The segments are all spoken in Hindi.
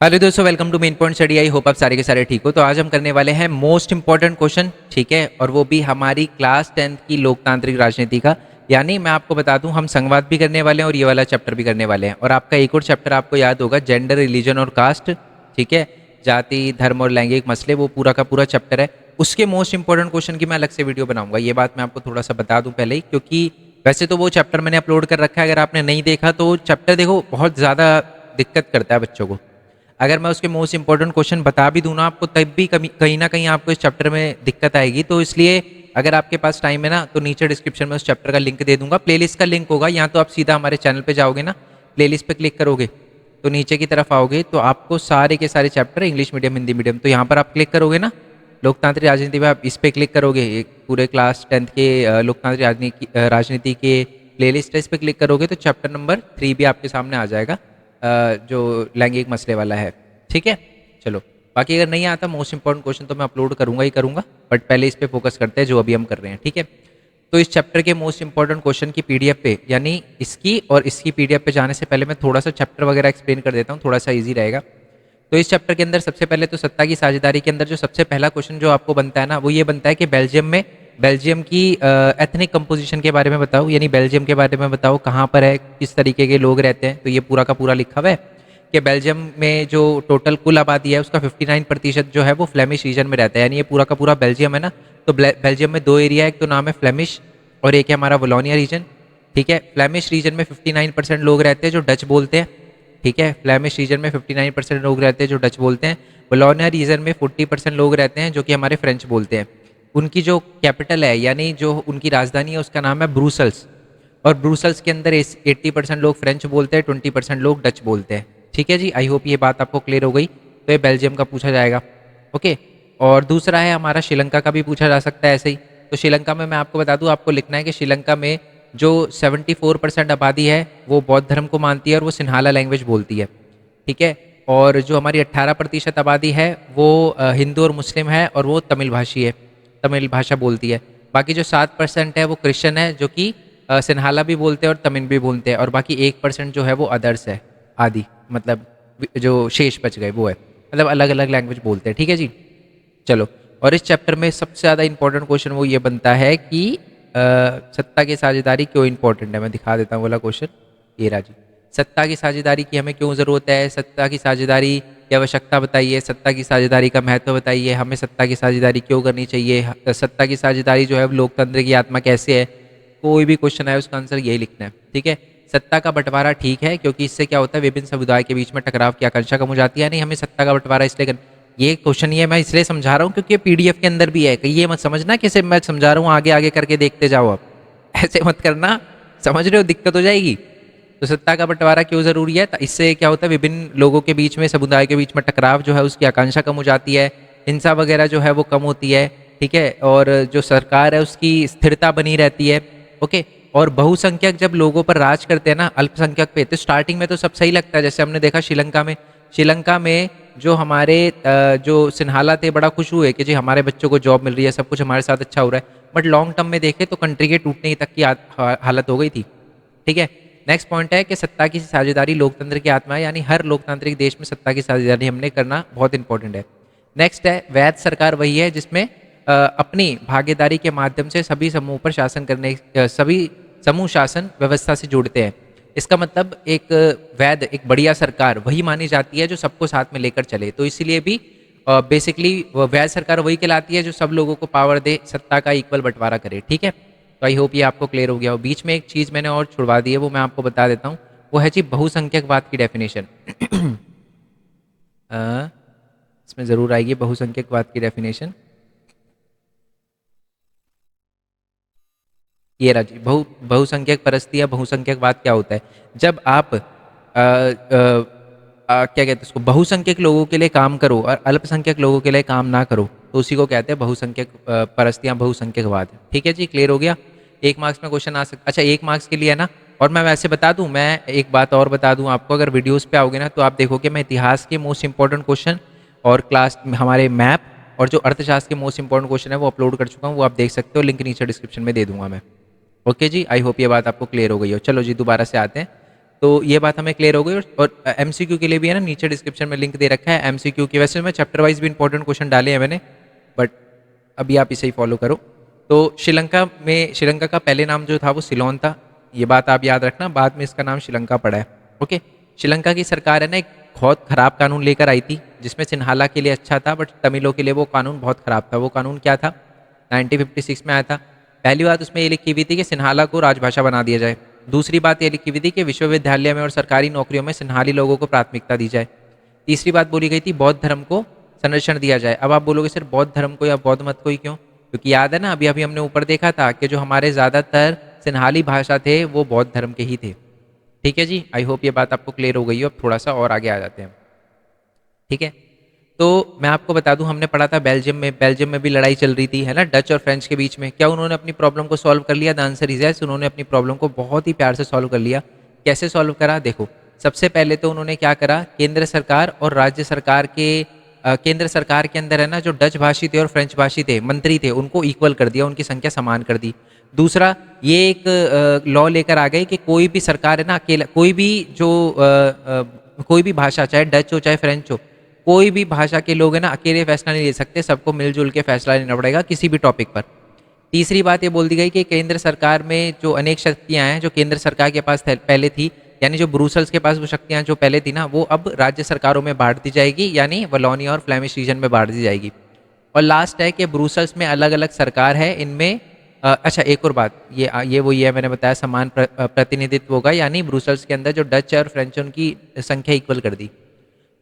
हेलो दोस्तों, welcome to main point study. I hope आप सारे के सारे ठीक हो। तो आज हम करने वाले हैं मोस्ट इंपॉर्टेंट क्वेश्चन, ठीक है, और वो भी हमारी क्लास 10th की लोकतांत्रिक राजनीति का। यानी मैं आपको बता दूं, हम संवाद भी करने वाले हैं और ये वाला चैप्टर भी करने वाले हैं। और आपका एक और चैप्टर आपको याद होगा, जेंडर, रिलीजन और कास्ट, ठीक है, जाति, धर्म और लैंगिक मसले, वो पूरा का पूरा चैप्टर है। उसके मोस्ट इंपॉर्टेंट क्वेश्चन की मैं अलग से वीडियो बनाऊंगा। ये बात मैं आपको थोड़ा सा बता दूं पहले ही, क्योंकि वैसे तो वो चैप्टर मैंने अपलोड कर रखा है। अगर आपने नहीं देखा तो चैप्टर देखो, बहुत ज़्यादा दिक्कत करता है बच्चों को। अगर मैं उसके मोस्ट इंपॉर्टेंट क्वेश्चन बता भी दूँ ना आपको, तब भी कहीं ना कहीं आपको इस चैप्टर में दिक्कत आएगी। तो इसलिए अगर आपके पास टाइम है ना, तो नीचे डिस्क्रिप्शन में उस चैप्टर का लिंक दे दूंगा। प्लेलिस्ट का लिंक होगा, यहाँ तो आप सीधा हमारे चैनल पे जाओगे ना, प्लेलिस्ट पे क्लिक करोगे तो नीचे की तरफ आओगे तो आपको सारे के सारे chapter, English medium, Hindi medium, तो यहाँ पर आप क्लिक करोगे ना लोकतांत्रिक राजनीति में, आप इस पर क्लिक करोगे, एक पूरे क्लास 10th के लोकतांत्रिक राजनीति के प्लेलिस्ट है, इस पर क्लिक करोगे तो चैप्टर नंबर 3 भी आपके सामने आ जाएगा, जो लैंगिक मसले वाला है, ठीक है। चलो, बाकी अगर नहीं आता मोस्ट इंपॉर्टेंट क्वेश्चन तो मैं अपलोड करूंगा ही करूंगा, बट पहले इस पे फोकस करते हैं जो अभी हम कर रहे हैं, ठीक है। तो इस चैप्टर के मोस्ट इंपॉर्टेंट क्वेश्चन की पीडीएफ पे, यानी इसकी और इसकी पीडीएफ पे जाने से पहले मैं थोड़ा सा चैप्टर वगैरह एक्सप्लेन कर देता हूँ, थोड़ा सा ईजी रहेगा। तो इस चैप्टर के अंदर सबसे पहले तो सत्ता की साझेदारी के अंदर जो सबसे पहला क्वेश्चन जो आपको बनता है ना, वो ये बनता है कि बेल्जियम की एथनिक कंपोजिशन के बारे में बताओ, यानी बेल्जियम के बारे में बताओ, कहाँ पर है, किस तरीके के लोग रहते हैं। तो ये पूरा का पूरा लिखा हुआ है कि बेल्जियम में जो टोटल कुल आबादी है उसका 59% जो है वो फ्लेमिश रीजन में रहता है। यानी ये पूरा का पूरा बेल्जियम है ना, तो बेल्जियम में दो एरिया है, एक तो नाम है फ्लेमिश और एक है हमारा वलोनिया रीजन, ठीक है। फ्लेमिश रीजन में 59% लोग रहते हैं जो डच बोलते हैं, ठीक है। फ्लेमिश रीजन में 59% लोग रहते हैं जो डच बोलते हैं। वलोनिया रीजन में 40% लोग रहते हैं जो कि हमारे फ्रेंच बोलते हैं। उनकी जो कैपिटल है, यानी जो उनकी राजधानी है, उसका नाम है ब्रूसल्स। और ब्रूसल्स के अंदर 80% लोग फ्रेंच बोलते हैं, 20% लोग डच बोलते हैं, ठीक है जी। आई होप ये बात आपको क्लियर हो गई। तो ये बेल्जियम का पूछा जाएगा, ओके। और दूसरा है हमारा श्रीलंका का भी पूछा जा सकता है ऐसे ही। तो श्रीलंका में मैं आपको बता दूं, आपको लिखना है कि श्रीलंका में जो 74% आबादी है वो बौद्ध धर्म को मानती है और वो सिन्हाला लैंग्वेज बोलती है, ठीक है। और जो हमारी 18% आबादी है वो हिंदू और मुस्लिम है और वो तमिल भाषी है, तमिल भाषा बोलती है। बाकी जो 7% है वो क्रिश्चियन है, जो कि सिन्हाला भी बोलते हैं और तमिल भी बोलते हैं। और बाकी 1% जो है वो अदर्स है, आदि, मतलब जो शेष बच गए वो है, मतलब अलग अलग लैंग्वेज बोलते हैं, ठीक है जी। चलो, और इस चैप्टर में सबसे ज़्यादा इंपॉर्टेंट क्वेश्चन वो ये बनता है कि सत्ता की साझेदारी क्यों इंपॉर्टेंट है। मैं दिखा देता हूँ वाला क्वेश्चन, ये रहा जी। सत्ता की साझेदारी की हमें क्यों ज़रूरत है, सत्ता की साझेदारी की आवश्यकता बताइए, सत्ता की साझेदारी का महत्व बताइए, हमें सत्ता की साझेदारी क्यों करनी चाहिए, सत्ता की साझेदारी जो है लोकतंत्र की आत्मा कैसे है। कोई भी क्वेश्चन है उसका आंसर यही लिखना है, ठीक है। सत्ता का बंटवारा ठीक है, क्योंकि इससे क्या होता है, विभिन्न समुदाय के बीच में टकराव की आकांक्षा कम हो जाती है। नहीं, हमें सत्ता का बंटवारा इसलिए ये क्वेश्चन ये मैं इसलिए समझा रहा हूँ क्योंकि पीडीएफ के अंदर भी है, कि ये मत समझना कि सिर्फ मैं समझा रहा हूँ, आगे आगे करके देखते जाओ आप, ऐसे मत करना, समझ रहे हो, दिक्कत हो जाएगी। तो सत्ता का बंटवारा क्यों जरूरी है, इससे क्या होता है, विभिन्न लोगों के बीच में, समुदाय के बीच में टकराव जो है उसकी आकांक्षा कम हो जाती है, हिंसा वगैरह जो है वो कम होती है, ठीक है। और जो सरकार है उसकी स्थिरता बनी रहती है, ओके। और बहुसंख्यक जब लोगों पर राज करते हैं ना अल्पसंख्यक पे, तो स्टार्टिंग में तो सब सही लगता है। जैसे हमने देखा श्रीलंका में जो हमारे जो सिन्हाला थे बड़ा खुश हुए कि जी हमारे बच्चों को जॉब मिल रही है, सब कुछ हमारे साथ अच्छा हो रहा है। बट लॉन्ग टर्म में देखें तो कंट्री के टूटने तक की हालत हो गई थी, ठीक है। नेक्स्ट पॉइंट है कि सत्ता की साझेदारी लोकतंत्र की आत्मा है, यानी हर लोकतांत्रिक देश में सत्ता की साझेदारी हमने करना बहुत इंपॉर्टेंट है। नेक्स्ट है वैध सरकार वही है जिसमें अपनी भागीदारी के माध्यम से सभी समूह पर शासन करने, सभी समूह शासन व्यवस्था से जुड़ते हैं। इसका मतलब एक वैध, एक बढ़िया सरकार वही मानी जाती है जो सबको साथ में लेकर चले। तो इसीलिए भी बेसिकली वैध सरकार वही कहलाती है जो सब लोगों को पावर दे, सत्ता का इक्वल बंटवारा करे, ठीक है। तो आई होप ये आपको क्लियर हो गया हो। बीच में एक चीज़ मैंने और छुड़वा दी है, वो मैं आपको बता देता हूँ। वो है जी बहुसंख्यकवाद की डेफिनेशन। इसमें ज़रूर आएगी बहुसंख्यकवाद की डेफिनेशन। ये रहा जी, बहुसंख्यक परस्ती या बहुसंख्यकवाद क्या होता है। जब आप क्या कहते हैं उसको, बहुसंख्यक लोगों के लिए काम करो और अल्पसंख्यक लोगों के लिए काम ना करो, तो उसी को कहते हैं बहुसंख्यक परस्ती या बहुसंख्यकवाद, ठीक है जी। क्लियर हो गया। 1 मार्क्स में क्वेश्चन आ सकता, अच्छा 1 मार्क्स के लिए है ना। और मैं वैसे बता दूं, मैं एक बात और बता दूं आपको, अगर वीडियोस पे आओगे ना तो आप देखोगे मैं इतिहास के मोस्ट इंपॉर्टेंट क्वेश्चन और क्लास हमारे मैप और जो अर्थशास्त्र के मोस्ट इंपॉर्टेंट क्वेश्चन है वो अपलोड कर चुका हूँ, वो आप देख सकते हो, लिंक नीचे डिस्क्रिप्शन में दे दूंगा मैं। ओके जी, आई होप ये बात आपको क्लियर हो गई हो। चलो जी, दोबारा से आते हैं। तो ये बात हमें क्लियर हो गई। और एमसीक्यू के लिए भी है ना, नीचे डिस्क्रिप्शन में लिंक दे रखा है एमसीक्यू की। वैसे मैं चैप्टर वाइज भी इंपॉर्टेंट क्वेश्चन डाले हैं मैंने, बट अभी आप इसे ही फॉलो करो। तो श्रीलंका का पहले नाम जो था वो सिलोन था, ये बात आप याद रखना, बाद में इसका नाम श्रीलंका पड़ा है। ओके। श्रीलंका की सरकार है ना एक बहुत खराब कानून लेकर आई थी, जिसमें सिन्हाला के लिए अच्छा था, बट तमिलों के लिए वो कानून बहुत खराब था। वो कानून क्या था? 1956 में आया था। पहली बात उसमें ये लिखी हुई थी कि सिन्हाला को राजभाषा बना दिया जाए। दूसरी बात ये लिखी हुई थी कि विश्वविद्यालय में और सरकारी नौकरियों में सिन्हाली लोगों को प्राथमिकता दी जाए। तीसरी बात बोली गई थी बौद्ध धर्म को संरक्षण दिया जाए। अब आप बोलोगे सर बौद्ध धर्म को या बौद्ध मत को ही क्यों? क्योंकि याद है ना, अभी अभी हमने ऊपर देखा था कि जो हमारे ज़्यादातर सिन्हाली भाषा थे वो बौद्ध धर्म के ही थे। ठीक है जी, आई होप ये बात आपको क्लियर हो गई हो। अब थोड़ा सा और आगे आ जाते हैं। ठीक है, तो मैं आपको बता दूं, हमने पढ़ा था बेल्जियम में भी लड़ाई चल रही थी, है ना, डच और फ्रेंच के बीच में। क्या उन्होंने अपनी प्रॉब्लम को सॉल्व कर लिया? द आंसर इज यस, उन्होंने अपनी प्रॉब्लम को बहुत ही प्यार से सॉल्व कर लिया। कैसे सॉल्व करा? देखो, सबसे पहले तो उन्होंने क्या करा, केंद्र सरकार और राज्य सरकार के केंद्र सरकार के अंदर है ना जो डच भाषी थे और फ्रेंच भाषी थे, मंत्री थे, उनको इक्वल कर दिया, उनकी संख्या समान कर दी। दूसरा, ये एक लॉ लेकर आ गए कि कोई भी सरकार है ना, अकेला कोई भी कोई भी भाषा, चाहे डच हो चाहे फ्रेंच हो, कोई भी भाषा के लोग है ना अकेले फैसला नहीं ले सकते, सबको मिलजुल के फैसला लेना पड़ेगा किसी भी टॉपिक पर। तीसरी बात ये बोल दी गई कि केंद्र सरकार में जो अनेक शक्तियां हैं जो केंद्र सरकार के पास पहले थी, यानी जो ब्रुसेल्स के पास वो शक्तियां जो पहले थी ना, वो अब राज्य सरकारों में बांट दी जाएगी, यानी वलोनिया और फ्लेमिश रीजन में बांट दी जाएगी। और लास्ट है कि ब्रुसेल्स में अलग अलग सरकार है, इनमें अच्छा एक और बात, ये है मैंने बताया समान प्रतिनिधित्व होगा, यानी ब्रुसेल्स के अंदर जो डच है और फ्रेंच है उनकी संख्या इक्वल कर दी।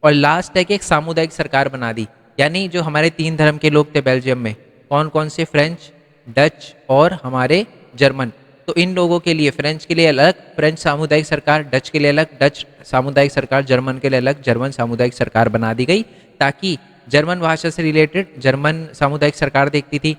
और लास्ट है कि एक सामुदायिक सरकार बना दी, यानी जो हमारे 3 धर्म के लोग थे बेल्जियम में, कौन कौन से? फ्रेंच, डच और हमारे जर्मन। तो इन लोगों के लिए, फ्रेंच के लिए अलग फ्रेंच सामुदायिक सरकार, डच के लिए अलग डच सामुदायिक सरकार, जर्मन के लिए अलग जर्मन सामुदायिक सरकार बना दी गई, ताकि जर्मन भाषा से रिलेटेड जर्मन सामुदायिक सरकार देखती थी,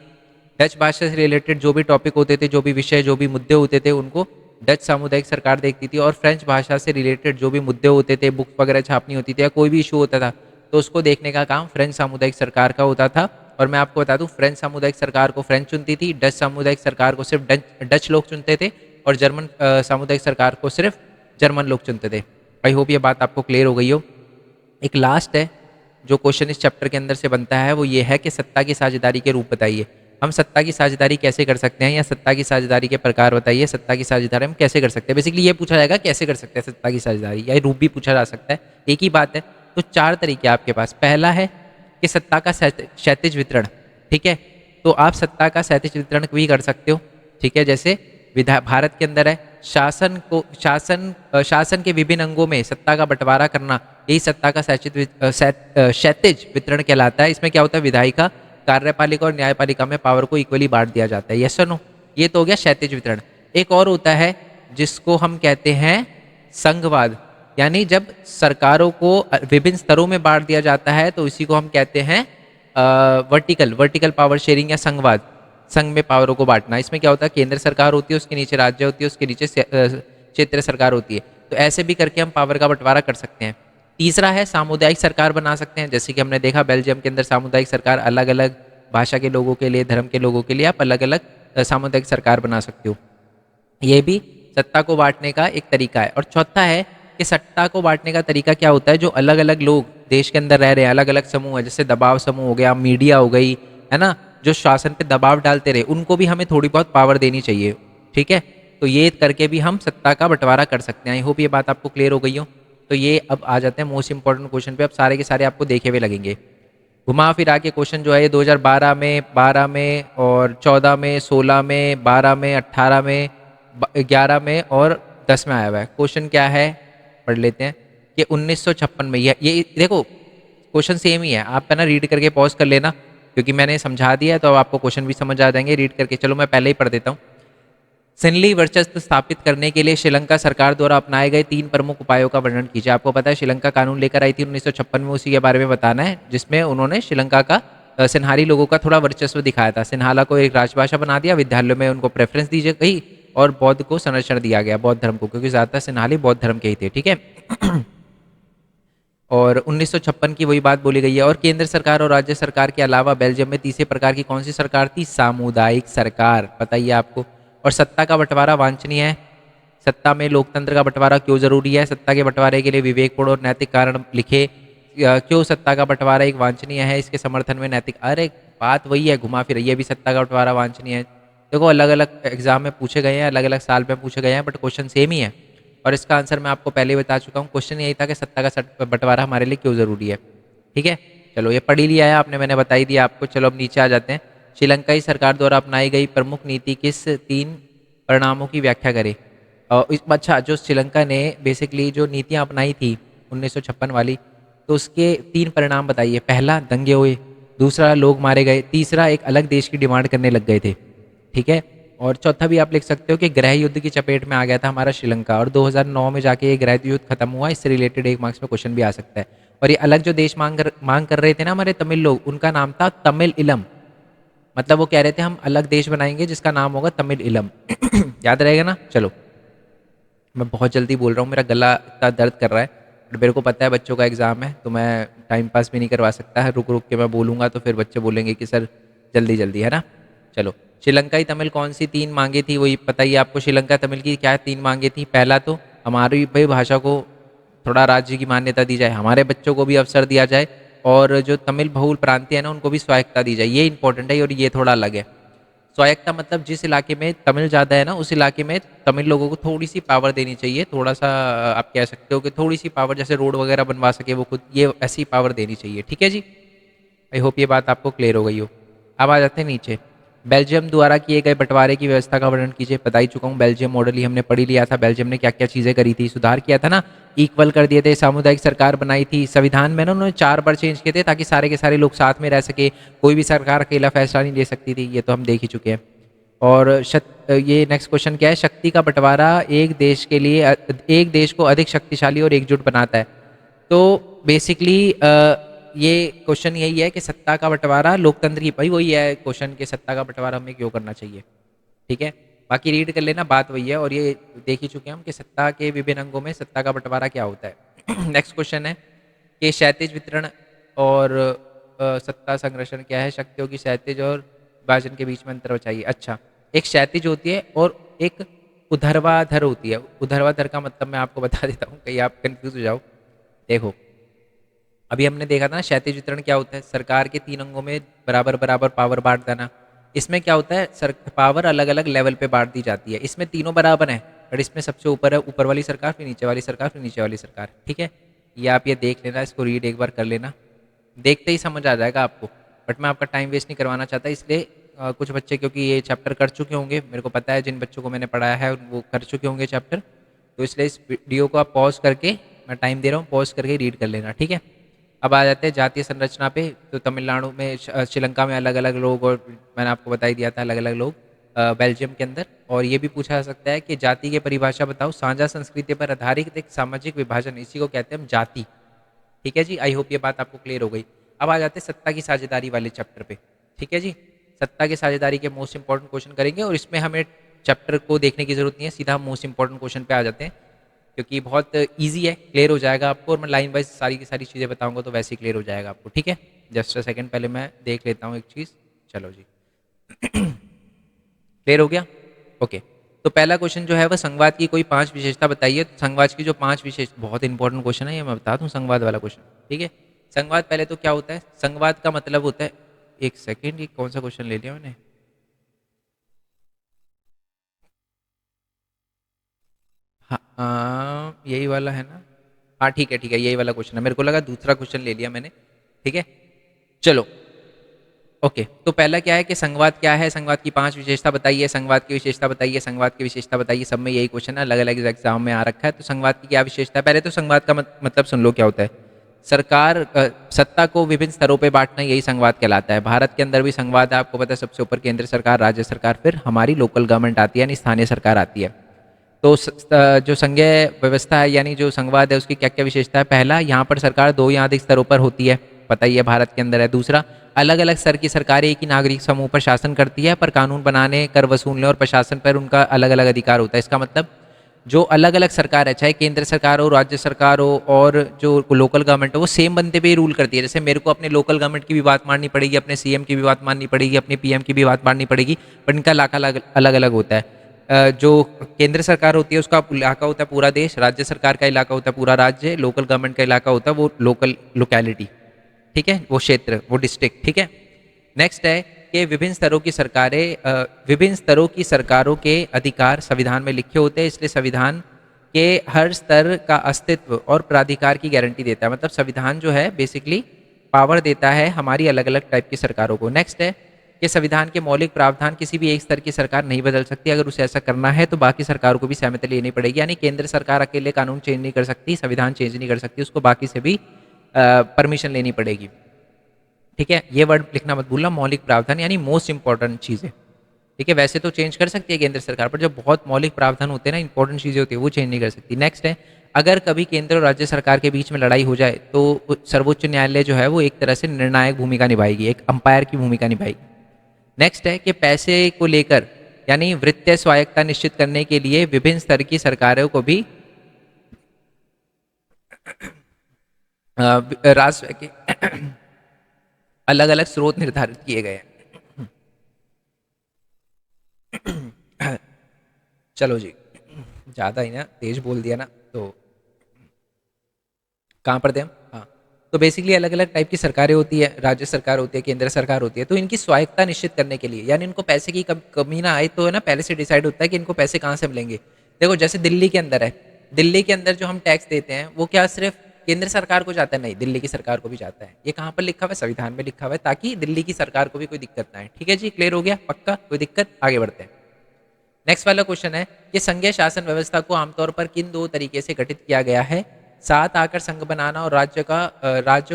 डच भाषा से रिलेटेड जो भी टॉपिक होते थे, जो भी विषय, जो भी मुद्दे होते थे, उनको डच सामुदायिक सरकार देखती थी। और फ्रेंच भाषा से रिलेटेड जो भी मुद्दे होते थे, बुक वगैरह छापनी होती थी या कोई भी इशू होता था, तो उसको देखने का काम फ्रेंच सामुदायिक सरकार का होता था। और मैं आपको बता दूं, फ्रेंच सामुदायिक सरकार को फ्रेंच चुनती थी, डच सामुदायिक सरकार को सिर्फ डच लोग चुनते थे, और जर्मन सामुदायिक सरकार को सिर्फ जर्मन लोग चुनते थे। आई होप ये बात आपको क्लियर हो गई हो। एक लास्ट है जो क्वेश्चन इस चैप्टर के अंदर से बनता है, वो ये है कि सत्ता की साझेदारी के रूप बताइए। हम सत्ता की साझेदारी कैसे कर सकते हैं, या सत्ता की साझेदारी के प्रकार बताइए, सत्ता की साझेदारी हम कैसे कर सकते हैं। बेसिकली ये पूछा जाएगा कैसे कर सकते हैं सत्ता की साझेदारी, या रूप भी पूछा जा सकता है, एक ही बात है। तो 4 तरीके आपके पास। पहला है कि सत्ता का क्षैतिज वितरण। ठीक है, तो आप सत्ता का क्षैतिज वितरण भी कर सकते हो। ठीक है, जैसे भारत के अंदर है शासन के विभिन्न अंगों में सत्ता का बंटवारा करना, यही सत्ता का क्षैतिज वितरण कहलाता है। इसमें क्या होता है, विधायिका, कार्यपालिका और न्यायपालिका में पावर को इक्वली बांट दिया जाता है। यस और नो? ये तो हो गया क्षैतिज वितरण। एक और होता है जिसको हम कहते हैं संघवाद, यानी जब सरकारों को विभिन्न स्तरों में बांट दिया जाता है, तो इसी को हम कहते हैं वर्टिकल पावर शेयरिंग या संघवाद, संघ में पावरों को बांटना। इसमें क्या होता है, केंद्र सरकार होती है, उसके नीचे राज्य होती है, उसके नीचे क्षेत्रीय सरकार होती है। तो ऐसे भी करके हम पावर का बंटवारा कर सकते हैं। तीसरा है सामुदायिक सरकार बना सकते हैं, जैसे कि हमने देखा बेल्जियम के अंदर सामुदायिक सरकार, अलग अलग भाषा के लोगों के लिए, धर्म के लोगों के लिए आप अलग अलग सामुदायिक सरकार बना सकते हो। ये भी सत्ता को बांटने का एक तरीका है। और चौथा है कि सत्ता को बांटने का तरीका क्या होता है, जो अलग अलग लोग देश के अंदर रह रहे हैं, अलग अलग समूह है, जैसे दबाव समूह हो गया, मीडिया हो गई, है ना, जो शासन पे दबाव डालते रहे, उनको भी हमें थोड़ी बहुत पावर देनी चाहिए। ठीक है, तो ये करके भी हम सत्ता का बंटवारा कर सकते हैं। आई होप ये बात आपको क्लियर हो गई हो। तो ये अब आ जाते हैं मोस्ट इंपॉर्टेंट क्वेश्चन पे। अब सारे के सारे आपको देखे हुए लगेंगे। घुमा फिरा के क्वेश्चन जो है ये 2012 में, 12 में और 14 में, 16 में, 12 में, 18 में, 11 में और 10 में आया हुआ है। क्वेश्चन क्या है पढ़ लेते हैं कि 1956 में, ये देखो क्वेश्चन सेम ही है, आप है ना रीड करके पॉज कर लेना, क्योंकि मैंने समझा दिया है तो अब आपको क्वेश्चन भी समझ आ जाएंगे रीड करके। चलो मैं पहले ही पढ़ देता हूँ। सिन्हली वर्चस्व स्थापित करने के लिए श्रीलंका सरकार द्वारा अपनाए गए 3 प्रमुख उपायों का वर्णन कीजिए। आपको पता है श्रीलंका कानून लेकर आई थी 1956 में, उसी के बारे में बताना है, जिसमें उन्होंने श्रीलंका का सिन्हाली लोगों का थोड़ा वर्चस्व दिखाया था। सिन्हाला को एक राजभाषा बना दिया, विद्यालयों में उनको प्रेफरेंस दी गई, और बौद्ध को संरक्षण दिया गया, बौद्ध धर्म को, क्योंकि ज़्यादातर सिन्हाली बौद्ध धर्म के ही थे। ठीक है और 1956 की वही बात बोली गई है। और केंद्र सरकार और राज्य सरकार के अलावा बेल्जियम में तीसरे प्रकार की कौन सी सरकार थी? सामुदायिक सरकार। बताइए आपको। और सत्ता का बंटवारा वांछनीय है, सत्ता में लोकतंत्र का बंटवारा क्यों जरूरी है, सत्ता के बंटवारे के लिए विवेकपूर्ण और नैतिक कारण लिखे, क्यों सत्ता का बंटवारा एक वांछनीय है, इसके समर्थन में नैतिक, अरे बात वही है घुमा फिर, ये भी सत्ता का बंटवारा वांछनीय है। देखो अलग अलग एग्जाम में पूछे गए हैं, अलग अलग साल में पूछे गए हैं, बट क्वेश्चन सेम ही है। और इसका आंसर मैं आपको पहले ही बता चुका हूँ, क्वेश्चन यही था कि सत्ता का बंटवारा हमारे लिए क्यों ज़रूरी है। ठीक है, चलो ये पढ़ ही लिया है आपने, मैंने बता ही दिया आपको। चलो अब नीचे आ जाते हैं। श्रीलंकाई सरकार द्वारा अपनाई गई प्रमुख नीति किस 3 परिणामों की व्याख्या करें। अच्छा, जो श्रीलंका ने बेसिकली जो नीतियाँ अपनाई थी 1956 वाली, तो उसके 3 परिणाम बताइए। पहला, दंगे हुए। दूसरा, लोग मारे गए। तीसरा, एक अलग देश की डिमांड करने लग गए थे। ठीक है, और चौथा भी आप लिख सकते हो कि गृह युद्ध की चपेट में आ गया था हमारा श्रीलंका, और 2009 में जाके ये गृह युद्ध खत्म हुआ। इससे रिलेटेड 1 मार्क्स में क्वेश्चन भी आ सकता है। और ये अलग जो देश मांग कर रहे थे ना हमारे तमिल लोग, उनका नाम था तमिल इलम। मतलब वो कह रहे थे हम अलग देश बनाएंगे जिसका नाम होगा तमिल इलम। याद रहेगा ना। चलो, मैं बहुत जल्दी बोल रहा हूँ, मेरा गला इतना दर्द कर रहा है, और मेरे को पता है बच्चों का एग्ज़ाम है, तो मैं टाइम पास भी नहीं करवा सकता है। रुक रुक के मैं बोलूँगा तो फिर बच्चे बोलेंगे कि सर जल्दी जल्दी, है ना। चलो, श्रीलंकाई तमिल कौन सी 3 मांगे थी, वही पता ही आपको। श्रीलंका तमिल की क्या 3 मांगे थी। पहला, तो हमारी भाई भाषा को थोड़ा राज्य की मान्यता दी जाए, हमारे बच्चों को भी अवसर दिया जाए, और जो तमिल बहुल प्रांतीय है ना उनको भी स्वायत्तता दी जाए। ये इंपॉर्टेंट है, और ये थोड़ा अलग है। स्वायत्तता मतलब जिस इलाके में तमिल ज़्यादा है ना, उस इलाके में तमिल लोगों को थोड़ी सी पावर देनी चाहिए। थोड़ा सा आप कह सकते हो कि थोड़ी सी पावर, जैसे रोड वगैरह बनवा सके वो खुद, ये ऐसी पावर देनी चाहिए। ठीक है जी, आई होप ये बात आपको क्लियर हो गई हो। अब आ जाते हैं नीचे। बेल्जियम द्वारा किए गए बंटवारे की व्यवस्था का वर्णन कीजिए। बता ही चुका हूँ, बेल्जियम मॉडल ही हमने पढ़ ही लिया था। बेल्जियम ने क्या क्या चीज़ें करी थी, सुधार किया था ना, इक्वल कर दिए थे, सामुदायिक सरकार बनाई थी। संविधान में ना उन्होंने 4 बार चेंज किए थे ताकि सारे के सारे लोग साथ में रह सके, कोई भी सरकार अकेला फैसला नहीं ले सकती थी। ये तो हम देख ही चुके हैं। और ये नेक्स्ट क्वेश्चन क्या है, शक्ति का बंटवारा एक देश के लिए एक देश को अधिक शक्तिशाली और एकजुट बनाता है। तो बेसिकली ये क्वेश्चन यही है कि सत्ता का बंटवारा लोकतंत्र की, भाई वही है क्वेश्चन कि सत्ता का बंटवारा हमें क्यों करना चाहिए। ठीक है, बाकी रीड कर लेना, बात वही है। और ये देख ही चुके हैं हम कि सत्ता के विभिन्न अंगों में सत्ता का बंटवारा क्या होता है। नेक्स्ट क्वेश्चन है कि क्षैतिज वितरण और सत्ता संरक्षण क्या है, शक्तियों की क्षैतिज और विभाजन के बीच में अंतर बताइए। अच्छा, एक क्षैतिज होती है और एक ऊर्ध्वाधर होती है। ऊर्ध्वाधर का मतलब मैं आपको बता देता हूँ, कहीं आप कंफ्यूज हो जाओ। देखो, अभी हमने देखा था ना क्षैतिज वितरण क्या होता है, सरकार के 3 अंगों में बराबर बराबर पावर बांट देना। इसमें क्या होता है, पावर अलग अलग लेवल पे बांट दी जाती है। इसमें तीनों बराबर हैं, और इसमें सबसे ऊपर है ऊपर वाली सरकार, फिर नीचे वाली सरकार, फिर नीचे वाली सरकार। ठीक है, ये आप ये देख लेना, इसको रीड एक बार कर लेना, देखते ही समझ आ जाएगा आपको। बट मैं आपका टाइम वेस्ट नहीं करवाना चाहता, इसलिए कुछ बच्चे क्योंकि ये चैप्टर कर चुके होंगे, मेरे को पता है जिन बच्चों को मैंने पढ़ाया है वो कर चुके होंगे चैप्टर, तो इसलिए इस वीडियो को आप पॉज करके, मैं टाइम दे रहा हूँ, पॉज करके रीड कर लेना। ठीक है, अब आ जाते हैं जातीय संरचना पे। तो तमिलनाडु में, श्रीलंका में अलग अलग लोग, और मैंने आपको बता ही दिया था अलग अलग लोग बेल्जियम के अंदर। और ये भी पूछा जा सकता है कि जाति की परिभाषा बताओ, साझा संस्कृति पर आधारित एक सामाजिक विभाजन, इसी को कहते हैं हम जाति। ठीक है जी, आई होप ये बात आपको क्लियर हो गई। अब आ जाते हैं सत्ता की साझेदारी वाले चैप्टर पे। ठीक है जी, सत्ता की साझेदारी के मोस्ट इंपॉर्टेंट क्वेश्चन करेंगे, और इसमें हमें चैप्टर को देखने की जरूरत नहीं है, सीधा हम मोस्ट इंपॉर्टेंट क्वेश्चन पे आ जाते हैं, क्योंकि बहुत ईजी है, क्लियर हो जाएगा आपको। और मैं लाइन वाइज सारी की सारी चीज़ें बताऊंगा तो वैसे ही क्लियर हो जाएगा आपको। ठीक है, जस्ट अ सेकंड, पहले मैं देख लेता हूँ एक चीज़। चलो जी, क्लियर हो गया। ओके, तो पहला क्वेश्चन जो है वह संवाद की कोई 5 विशेषता बताइए। तो संवाद की जो 5 विशेष, बहुत इंपॉर्टेंट क्वेश्चन है ये, मैं बता दूं संवाद वाला क्वेश्चन। ठीक है, संवाद पहले तो क्या होता है, संवाद का मतलब होता है, एक सेकेंड, ये कौन सा क्वेश्चन ले लिया मैंने, हाँ यही वाला है ना। हाँ ठीक है ठीक है, यही वाला क्वेश्चन है, मेरे को लगा दूसरा क्वेश्चन ले लिया मैंने। ठीक है, चलो ओके। तो पहला क्या है कि संवाद क्या है, संवाद की 5 विशेषता बताइए, संवाद की विशेषता बताइए, संवाद की विशेषता बताइए। सब में यही क्वेश्चन है, अलग अलग एग्जाम में आ रखा है। तो संवाद की क्या विशेषता है, पहले तो संवाद का मतलब सुन लो क्या होता है। सरकार सत्ता को विभिन्न स्तरों पे बांटना, यही संवाद कहलाता है। भारत के अंदर भी संवाद है, आपको पता है, सबसे ऊपर केंद्र सरकार, राज्य सरकार, फिर हमारी लोकल गवर्नमेंट आती है, यानी स्थानीय सरकार आती है। तो जो संघीय व्यवस्था है यानी जो संघवाद है उसकी क्या क्या विशेषता है। पहला, यहाँ पर सरकार 2 या अधिक स्तरों पर होती है, पता ही है भारत के अंदर है। दूसरा, अलग अलग स्तर की सरकारें एक ही नागरिक समूह पर शासन करती है, पर कानून बनाने, कर वसूलने और प्रशासन पर उनका अलग अलग अधिकार होता है। इसका मतलब जो अलग अलग सरकार है, चाहे केंद्र सरकार हो, राज्य सरकार हो, और जो लोकल गवर्नमेंट हो, वो सेम बंदे पे ही रूल करती है। जैसे मेरे को अपने लोकल गवर्नमेंट की भी बात माननी पड़ेगी, अपने सीएम की भी बात माननी पड़ेगी, अपने पीएम की भी बात माननी पड़ेगी, पर इनका इलाका अलग अलग होता है। जो केंद्र सरकार होती है उसका इलाका होता है पूरा देश, राज्य सरकार का इलाका होता है पूरा राज्य, लोकल गवर्नमेंट का इलाका होता है वो लोकल लोकेलिटी, ठीक है, वो क्षेत्र, वो डिस्ट्रिक्ट, ठीक है। नेक्स्ट है कि विभिन्न स्तरों की सरकारों के अधिकार संविधान में लिखे होते हैं, इसलिए संविधान के हर स्तर का अस्तित्व और प्राधिकार की गारंटी देता है। मतलब संविधान जो है बेसिकली पावर देता है हमारी अलग अलग टाइप की सरकारों को। नेक्स्ट है कि संविधान के मौलिक प्रावधान किसी भी एक स्तर की सरकार नहीं बदल सकती, अगर उसे ऐसा करना है तो बाकी सरकारों को भी सहमति लेनी पड़ेगी। यानी केंद्र सरकार अकेले कानून चेंज नहीं कर सकती, संविधान चेंज नहीं कर सकती, उसको बाकी से भी परमिशन लेनी पड़ेगी, ठीक है। ये वर्ड लिखना मत भूलना, मौलिक प्रावधान यानी मोस्ट इंपॉर्टेंट चीज़ें, ठीक है। वैसे तो चेंज कर सकती है केंद्र सरकार, पर जब बहुत मौलिक प्रावधान होते हैं ना, इंपॉर्टेंट चीज़ें होती है, वो चेंज नहीं कर सकती। नेक्स्ट है अगर कभी केंद्र और राज्य सरकार के बीच में लड़ाई हो जाए तो सर्वोच्च न्यायालय जो है वो एक तरह से निर्णायक भूमिका निभाएगी, एक अंपायर की भूमिका निभाएगी। नेक्स्ट है कि पैसे को लेकर यानी वित्तीय स्वायत्तता निश्चित करने के लिए विभिन्न स्तर की सरकारों को भी राजस्व के अलग अलग स्रोत निर्धारित किए गए हैं। चलो जी, ज़्यादा ही ना तेज बोल दिया ना, तो कहाँ पर थे हम? हाँ, तो बेसिकली अलग अलग टाइप की सरकारें होती है, राज्य सरकार होती है, केंद्र सरकार होती है, तो इनकी स्वायत्तता निश्चित करने के लिए यानी इनको पैसे की कमी ना आए, तो है ना पहले से डिसाइड होता है कि इनको पैसे कहाँ से मिलेंगे। देखो जैसे दिल्ली के अंदर है, दिल्ली के अंदर जो हम टैक्स देते हैं वो क्या सिर्फ केंद्र सरकार को जाता है? नहीं, दिल्ली की सरकार को भी जाता है। ये कहाँ पर लिखा हुआ है? संविधान में लिखा हुआ है, ताकि दिल्ली की सरकार को भी कोई दिक्कत ना आए। ठीक है जी, क्लियर हो गया? पक्का? कोई दिक्कत? आगे बढ़ते हैं। नेक्स्ट वाला क्वेश्चन है कि संघीय शासन व्यवस्था को आमतौर पर किन दो तरीके से गठित किया गया है? साथ आकर संघ बनाना और राज्यों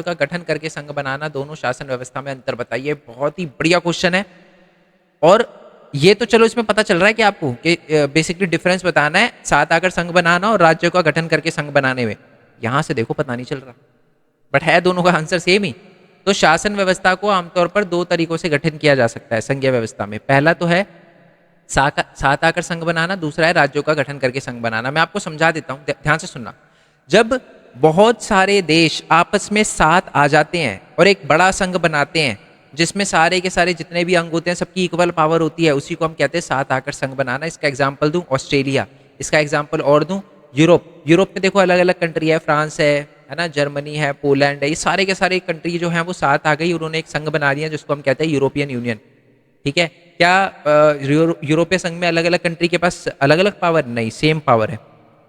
का गठन करके संघ बनाना, दोनों शासन व्यवस्था में अंतर बताइए। बहुत ही बढ़िया क्वेश्चन है, और ये तो चलो इसमें पता चल रहा है कि आपको कि बेसिकली डिफरेंस बताना है, साथ आकर संघ बनाना और राज्यों का गठन करके संघ बनाने में। यहां से देखो पता नहीं चल रहा, बट है दोनों का आंसर सेम ही। तो शासन व्यवस्था को आमतौर पर दो तरीकों से गठन किया जा सकता है संघीय व्यवस्था में। पहला तो है साथ आकर संघ बनाना, दूसरा है राज्यों का गठन करके संघ बनाना। मैं आपको समझा देता हूं, ध्यान से सुनना। जब बहुत सारे देश आपस में साथ आ जाते हैं और एक बड़ा संघ बनाते हैं जिसमें सारे के सारे जितने भी अंग होते हैं सबकी इक्वल पावर होती है, उसी को हम कहते हैं साथ आकर संघ बनाना। इसका एग्जांपल दूं ऑस्ट्रेलिया, इसका एग्जांपल और दूं यूरोप में देखो अलग अलग कंट्री है, फ्रांस है ना, जर्मनी है, पोलैंड है, ये सारे के सारे कंट्री जो हैं वो साथ आ गई, उन्होंने एक संघ बना दिया जिसको हम कहते हैं यूरोपियन यूनियन। ठीक है, क्या यूरोपीय संघ में अलग अलग कंट्री के पास अलग अलग पावर? नहीं, सेम पावर है।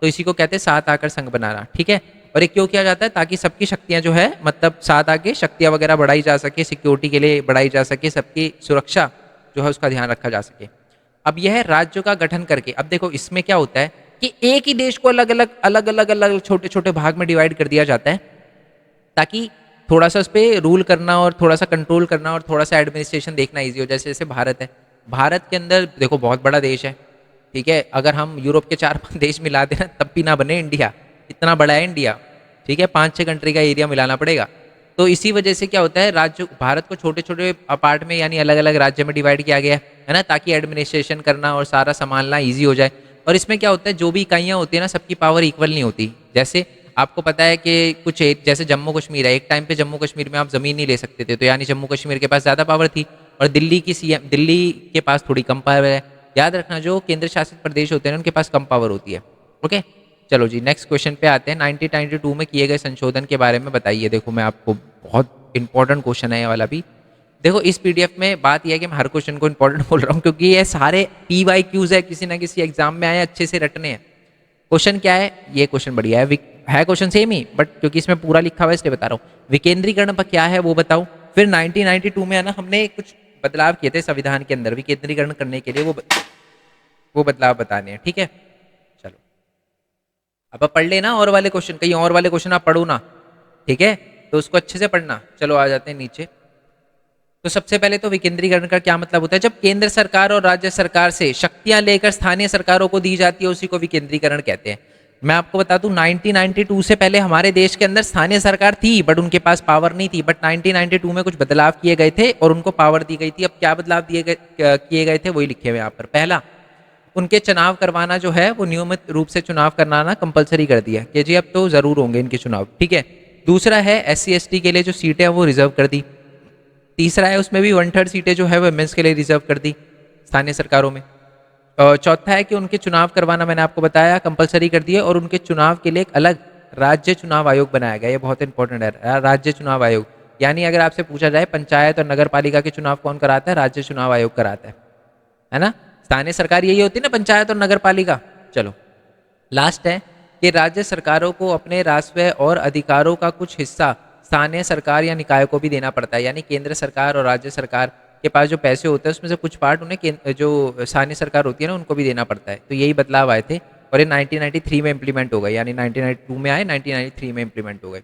तो इसी को कहते हैं साथ आकर संघ बनाना। ठीक है, और ये क्यों किया जाता है? ताकि सबकी शक्तियां जो है, मतलब साथ आके शक्तियां वगैरह बढ़ाई जा सके, सिक्योरिटी के लिए बढ़ाई जा सके, सबकी सुरक्षा जो है उसका ध्यान रखा जा सके। अब यह है राज्यों का गठन करके। अब देखो इसमें क्या होता है कि एक ही देश को अलग अलग छोटे छोटे भाग में डिवाइड कर दिया जाता है, ताकि थोड़ा सा उस पर रूल करना और थोड़ा सा कंट्रोल करना और थोड़ा सा एडमिनिस्ट्रेशन देखना ईजी हो। जैसे जैसे भारत है, भारत के अंदर देखो बहुत बड़ा देश है, ठीक है, अगर हम यूरोप के 4-5 देश मिला दें ना तब भी ना बने इंडिया, इतना बड़ा है इंडिया। ठीक है, 5-6 कंट्री का एरिया मिलाना पड़ेगा। तो इसी वजह से क्या होता है, राज्य भारत को छोटे छोटे पार्ट में यानी अलग अलग राज्य में डिवाइड किया गया है ना, ताकि एडमिनिस्ट्रेशन करना और सारा संभालना ईजी हो जाए। और इसमें क्या होता है, जो भी इकाइयाँ होती है ना, सबकी पावर इक्वल नहीं होती। जैसे आपको पता है कि कुछ जैसे जम्मू कश्मीर है, एक टाइम पे जम्मू कश्मीर में आप ज़मीन नहीं ले सकते थे, तो यानी जम्मू कश्मीर के पास ज़्यादा पावर थी, और दिल्ली की सीएम, दिल्ली के पास थोड़ी कम पावर है। याद रखना, जो केंद्र शासित प्रदेश होते हैं उनके पास कम पावर होती है। ओके, चलो जी नेक्स्ट क्वेश्चन पे आते हैं। 1992 में किए गए संशोधन के बारे में बताइए। देखो मैं आपको, बहुत इंपॉर्टेंट क्वेश्चन है ये वाला भी। देखो इस पीडीएफ में बात यह है कि मैं हर क्वेश्चन को इंपॉर्टेंट बोल रहा हूँ, क्योंकि ये सारे PYQs है, किसी ना किसी एग्जाम में आए, अच्छे से रटने हैं। क्वेश्चन क्या है? ये क्वेश्चन बढ़िया है क्वेश्चन सेम ही, बट क्योंकि इसमें पूरा लिखा हुआ है इसलिए बता रहा हूँ। विकेंद्रीकरण पर क्या है वो बताओ। फिर 1992 में है ना, हमने कुछ बदलाव किए थे संविधान के अंदर विकेंद्रीकरण करने के लिए, वो बदलाव बताने हैं। ठीक है, चलो अब आप पढ़ लेना और वाले क्वेश्चन, कहीं और वाले क्वेश्चन आप पढ़ो ना, ठीक है, तो उसको अच्छे से पढ़ना। चलो आ जाते हैं नीचे। तो सबसे पहले तो विकेंद्रीकरण का क्या मतलब होता है? जब केंद्र सरकार और राज्य सरकार से शक्तियां लेकर स्थानीय सरकारों को दी जाती है, उसी को विकेंद्रीकरण कहते हैं। मैं आपको बता दूं 1992 से पहले हमारे देश के अंदर स्थानीय सरकार थी, बट उनके पास पावर नहीं थी। बट 1992 में कुछ बदलाव किए गए थे और उनको पावर दी गई थी। अब क्या बदलाव किए गए थे वही लिखे हुए यहाँ पर। पहला, उनके चुनाव करवाना जो है वो नियमित रूप से चुनाव करवाना कंपलसरी कर दिया कि जी अब तो जरूर होंगे इनके चुनाव। ठीक है, दूसरा है SC ST के लिए जो सीटें हैं वो रिजर्व कर दी। तीसरा है उसमें भी 1/3 सीटें जो है वो मेंस के लिए रिजर्व कर दी स्थानीय सरकारों में। चौथा है कि उनके चुनाव करवाना, मैंने आपको बताया, कंपलसरी कर दिए, और उनके चुनाव के लिए एक अलग राज्य चुनाव आयोग बनाया गया। ये बहुत इंपॉर्टेंट है, राज्य चुनाव आयोग। यानी अगर आपसे पूछा जाए पंचायत और नगर पालिका के चुनाव कौन कराता है, राज्य चुनाव आयोग कराता है ना। स्थानीय सरकार यही होती है ना, पंचायत और नगर पालिका। चलो, लास्ट है कि राज्य सरकारों को अपने राजस्व और अधिकारों का कुछ हिस्सा स्थानीय सरकार या निकाय को भी देना पड़ता है। यानी केंद्र सरकार और राज्य सरकार के पास जो पैसे होते हैं उसमें से कुछ पार्ट उन्हें जो स्थानीय सरकार होती है ना उनको भी देना पड़ता है। तो यही बदलाव आए थे और ये 1993 में इम्प्लीमेंट हो गए, यानी 1992 में आए, 1993 में इम्प्लीमेंट हो गए।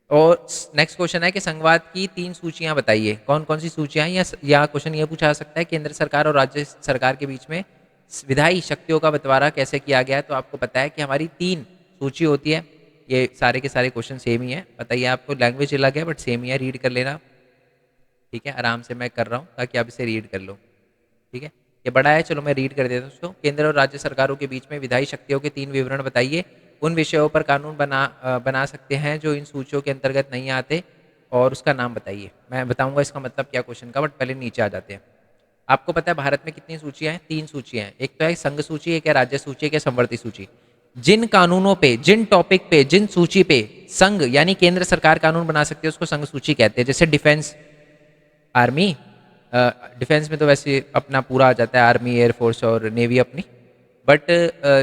और नेक्स्ट क्वेश्चन है कि संघवाद की 3 सूचियां बताइए, कौन कौन सी सूचियां हैं, या क्वेश्चन ये पूछा जा सकता है केंद्र सरकार और राज्य सरकार के बीच में विधायी शक्तियों का बंटवारा कैसे किया गया है। तो आपको पता है कि हमारी 3 सूची होती है। ये सारे के सारे क्वेश्चन सेम ही है, बताइए, आपको लैंग्वेज अलग है बट सेम ही है, रीड कर लेना। ठीक है, आराम से मैं कर रहा हूँ ताकि आप इसे रीड कर लो। ठीक है, ये बड़ा है, चलो मैं रीड कर देता हूँ उसको। केंद्र और राज्य सरकारों के बीच में विधायी शक्तियों के 3 विवरण बताइए। उन विषयों पर कानून बना सकते हैं जो इन सूचियों के अंतर्गत नहीं आते, और उसका नाम बताइए। मैं बताऊंगा इसका मतलब क्या क्वेश्चन का, बट पहले नीचे आ जाते हैं। आपको पता है भारत में कितनी सूचियां हैं? 3 सूचियां हैं। एक तो है संघ सूची, एक है राज्य सूची, एक है संवर्ती सूची। जिन कानूनों पे, जिन टॉपिक पे, जिन सूची पे संघ यानी केंद्र सरकार कानून बना सकती है उसको संघ सूची कहते हैं। जैसे डिफेंस, आर्मी, डिफेंस में तो वैसे अपना पूरा आ जाता है, आर्मी, एयरफोर्स और नेवी अपनी। बट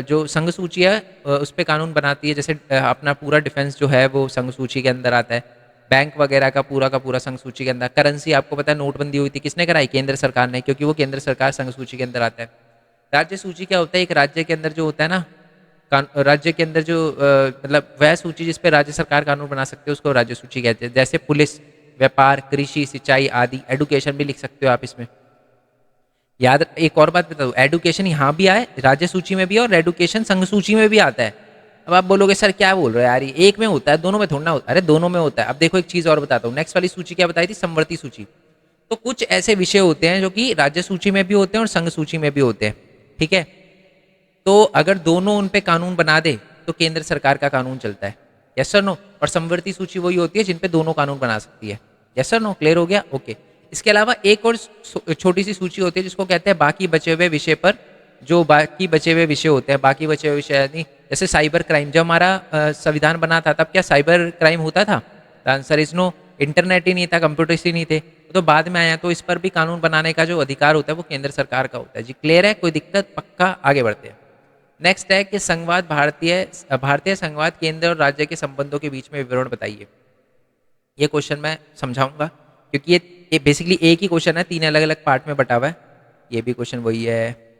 जो संघ सूची है उस पर कानून बनाती है, जैसे अपना पूरा डिफेंस जो है वो संघ सूची के अंदर आता है। बैंक वगैरह का पूरा संघ सूची के अंदर। करेंसी आपको पता है नोटबंदी हुई थी, किसने कराई? केंद्र सरकार ने, क्योंकि वो केंद्र सरकार संघ सूची के अंदर आता है। राज्य सूची क्या होता है? एक राज्य के अंदर जो होता है ना, राज्य के अंदर जो मतलब वह सूची जिस पे राज्य सरकार कानून बना सकते हैं उसको राज्य सूची कहते हैं। जैसे पुलिस, व्यापार, कृषि, सिंचाई आदि। एडुकेशन भी लिख सकते हो आप इसमें। याद, एक और बात बता दूं, एडुकेशन यहाँ भी आए, राज्य सूची में भी है, और एडुकेशन संघ सूची में भी आता है। अब आप बोलोगे सर क्या बोल रहे हो यार, ये एक में होता है दोनों में थोड़ा ना होता है? अरे दोनों में होता है। अब देखो एक चीज और बताता हूँ, नेक्स्ट वाली सूची क्या बताई थी? संवर्ती सूची। तो कुछ ऐसे विषय होते हैं जो कि राज्य सूची में भी होते हैं और संघ सूची में भी होते हैं। ठीक है, तो अगर दोनों उन पे कानून बना दे तो केंद्र सरकार का कानून चलता है। Yes sir no? और संवर्ती सूची वही होती है जिन पे दोनों कानून बना सकती है। Yes sir no? क्लियर हो गया? ओके। इसके अलावा एक और छोटी सी सूची होती है जिसको कहते हैं बाकी बचे हुए विषय पर। जो बाकी बचे हुए विषय होते हैं, बाकी बचे हुए विषय यानी जैसे साइबर क्राइम। जब हमारा संविधान बना था तब क्या साइबर क्राइम होता था? Answer is no. इंटरनेट ही नहीं था, कंप्यूटर्स ही नहीं थे, तो बाद में आया। तो इस पर भी कानून बनाने का जो अधिकार होता है वो केंद्र सरकार का होता है। जी क्लियर है? कोई दिक्कत? पक्का? आगे बढ़ते हैं। नेक्स्ट है कि संघवाद भारतीय भारतीय संघवाद केंद्र और राज्य के संबंधों के बीच में विवरण बताइए। ये क्वेश्चन मैं समझाऊंगा क्योंकि ये बेसिकली एक ही क्वेश्चन है, 3 अलग अलग पार्ट में बटा हुआ है। ये भी क्वेश्चन वही है।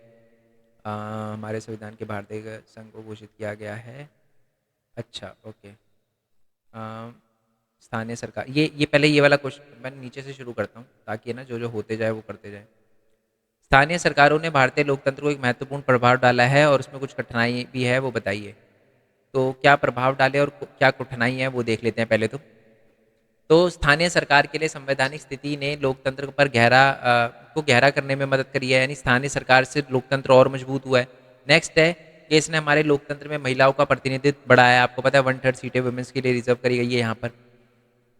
हमारे संविधान के भारतीय संघ को घोषित किया गया है। अच्छा ओके। स्थानीय सरकार, ये पहले ये वाला क्वेश्चन मैं नीचे से शुरू करता हूँ ताकि ना जो जो होते जाए वो करते जाए। स्थानीय सरकारों ने भारतीय लोकतंत्र को एक महत्वपूर्ण प्रभाव डाला है और उसमें कुछ कठिनाई भी है, वो बताइए। तो क्या प्रभाव डाले और क्या कठिनाई है वो देख लेते हैं पहले तो स्थानीय सरकार के लिए संवैधानिक स्थिति ने लोकतंत्र पर को गहरा करने में मदद करी है, यानी स्थानीय सरकार से लोकतंत्र और मजबूत हुआ है। नेक्स्ट है कि इसने हमारे लोकतंत्र में महिलाओं का प्रतिनिधित्व बढ़ाया। आपको पता है 1/3 सीटें वुमेन्स के लिए रिजर्व करी गई है यहाँ पर।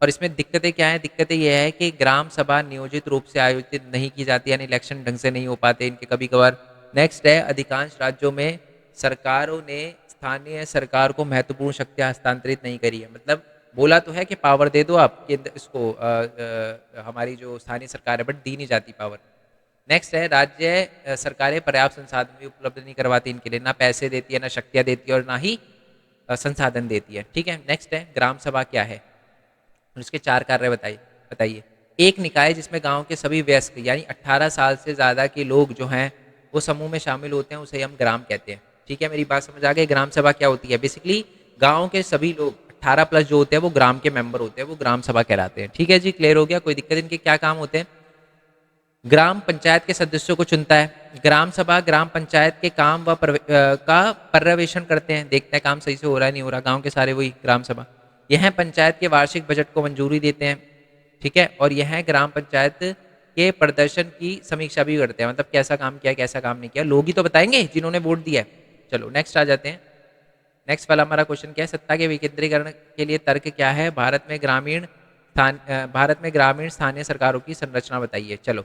और इसमें दिक्कतें क्या हैं? दिक्कतें ये है कि ग्राम सभा नियोजित रूप से आयोजित नहीं की जाती, यानी इलेक्शन ढंग से नहीं हो पाते इनके कभी कभार। नेक्स्ट है अधिकांश राज्यों में सरकारों ने स्थानीय सरकार को महत्वपूर्ण शक्तियां हस्तांतरित नहीं करी है। मतलब बोला तो है कि पावर दे दो आप कि इसको हमारी जो स्थानीय सरकार है, बट दी नहीं जाती पावर। नेक्स्ट है राज्य सरकारें पर्याप्त संसाधन भी उपलब्ध नहीं करवाती इनके लिए, ना पैसे देती है, ना शक्तियां देती है, और ना ही संसाधन देती है। ठीक है, नेक्स्ट है ग्राम सभा क्या है और उसके 4 कार्य बताइए। एक निकाय जिसमें गांव के सभी वयस्क यानी 18 साल से ज़्यादा के लोग जो हैं वो समूह में शामिल होते हैं, उसे हम ग्राम कहते हैं। ठीक है, मेरी बात समझ आ गई? ग्राम सभा क्या होती है? बेसिकली गांव के सभी लोग 18 प्लस जो होते हैं वो ग्राम के मेंबर होते हैं, वो ग्राम सभा कहलाते हैं। ठीक है जी, क्लियर हो गया? कोई दिक्कत? इनके क्या काम होते हैं? ग्राम पंचायत के सदस्यों को चुनता है। ग्राम सभा ग्राम पंचायत के काम का पर्यवेक्षण करते हैं, देखते हैं काम सही से हो रहा है नहीं हो रहा, गांव के सारे वही ग्राम सभा। यह पंचायत के वार्षिक बजट को मंजूरी देते हैं। ठीक है, और यह ग्राम पंचायत के प्रदर्शन की समीक्षा भी करते हैं, मतलब कैसा काम किया कैसा काम नहीं किया, लोग ही तो बताएंगे जिन्होंने वोट दिया है। चलो नेक्स्ट आ जाते हैं। नेक्स्ट वाला हमारा क्वेश्चन क्या है? सत्ता के विकेंद्रीकरण के लिए तर्क क्या है? भारत में ग्रामीण स्थानीय सरकारों की संरचना बताइए। चलो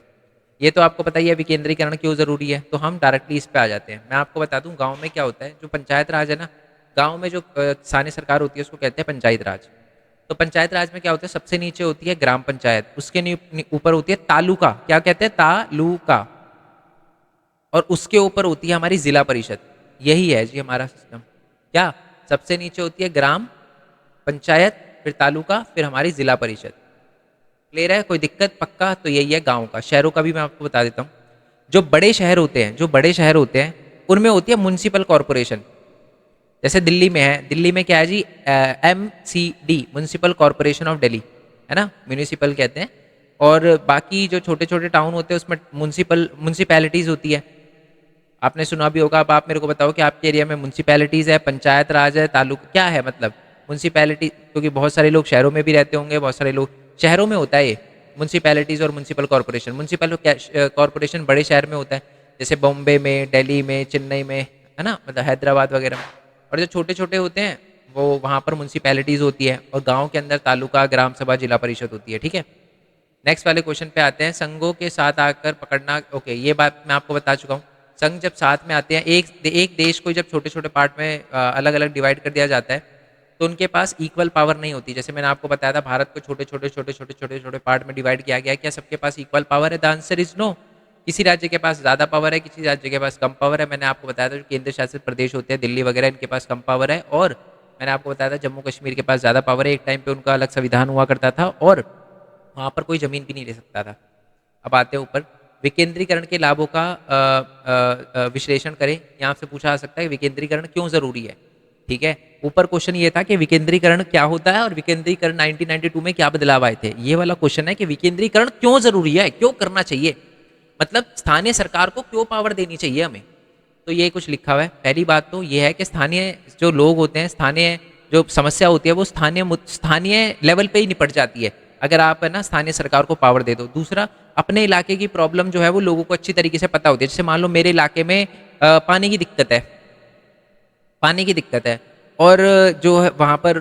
ये तो आपको पता ही है विकेंद्रीकरण क्यों ज़रूरी है, तो हम डायरेक्टली इस पे आ जाते हैं। मैं आपको बता दूं गाँव में क्या होता है, जो पंचायत राज है ना, गाँव में जो स्थानीय सरकार होती है उसको कहते हैं पंचायत राज। तो पंचायत राज में क्या होता है, सबसे नीचे होती है ग्राम पंचायत, उसके ऊपर होती है तालुका, क्या कहते हैं, तालुका, और उसके ऊपर होती है हमारी जिला परिषद। यही है जी हमारा सिस्टम। क्या, सबसे नीचे होती है ग्राम पंचायत, फिर तालुका, फिर हमारी जिला परिषद। क्लियर है, कोई दिक्कत? पक्का। तो यही है गांव का। शहरों का भी मैं आपको बता देता हूँ। जो बड़े शहर होते हैं, जो बड़े शहर होते हैं उनमें होती है म्युनिसिपल कॉरपोरेशन। जैसे दिल्ली में है, दिल्ली में क्या है जी, MCD, municipal corporation of Delhi, है ना, म्यूनिसिपल कहते हैं। और बाकी जो छोटे छोटे टाउन होते हैं उसमें म्यूनिसिपैलिटीज होती है। आपने सुना भी होगा। अब आप मेरे को बताओ कि आपके एरिया में म्यूनिसिपैलिटीज है, पंचायत राज है, तालुका, क्या है मतलब म्यूनिसिपैलिटी? क्योंकि बहुत सारे लोग शहरों में भी रहते होंगे, बहुत सारे लोग शहरों में होता है ये म्यूनिसिपैलिटीज और म्यूनिसिपल कॉरपोरेशन। म्यूनिसिपल कॉरपोरेशन बड़े शहर में होता है, जैसे बॉम्बे में, दिल्ली में, चेन्नई में, है ना, मतलब हैदराबाद वगैरह में। और जो छोटे छोटे होते हैं वो वहाँ पर म्यूनिसिपैलिटीज होती है, और गाँव के अंदर तालुका, ग्राम सभा, जिला परिषद होती है। ठीक है, नेक्स्ट वाले क्वेश्चन पे आते हैं। संघों के साथ आकर पकड़ना, ओके, ये बात मैं आपको बता चुका हूँ। संघ जब साथ में आते हैं, एक देश को जब छोटे छोटे पार्ट में अलग अलग डिवाइड कर दिया जाता है, तो उनके पास इक्वल पावर नहीं होती। जैसे मैंने आपको बताया था, भारत को छोटे छोटे छोटे छोटे छोटे छोटे पार्ट में डिवाइड किया गया है। क्या सबके पास इक्वल पावर है? The answer is no. किसी राज्य के पास ज़्यादा पावर है, किसी राज्य के पास कम पावर है। मैंने आपको बताया था जो केंद्र शासित प्रदेश होते हैं, दिल्ली वगैरह, इनके पास कम पावर है। और मैंने आपको बताया था जम्मू कश्मीर के पास ज़्यादा पावर है। एक टाइम पे उनका अलग संविधान हुआ करता था, और वहाँ पर कोई ज़मीन भी नहीं ले सकता था। अब आते हैं ऊपर, विकेंद्रीकरण के लाभों का विश्लेषण करें। यहाँ से पूछा जा सकता है विकेंद्रीकरण क्यों ज़रूरी है। ठीक है, ऊपर क्वेश्चन ये था कि विकेंद्रीकरण क्या होता है और विकेंद्रीकरण 1992 में क्या बदलाव आए थे। ये वाला क्वेश्चन है कि विकेंद्रीकरण क्यों ज़रूरी है, क्यों करना चाहिए, मतलब स्थानीय सरकार को क्यों पावर देनी चाहिए हमें। तो ये कुछ लिखा हुआ है। पहली बात तो ये है कि स्थानीय जो लोग होते हैं, स्थानीय जो समस्या होती है वो स्थानीय लेवल पे ही निपट जाती है, अगर आप है ना स्थानीय सरकार को पावर दे दो। दूसरा, अपने इलाके की प्रॉब्लम जो है वो लोगों को अच्छी तरीके से पता होती है। जैसे मान लो मेरे इलाके में पानी की दिक्कत है, पानी की दिक्कत है, और जो है वहाँ पर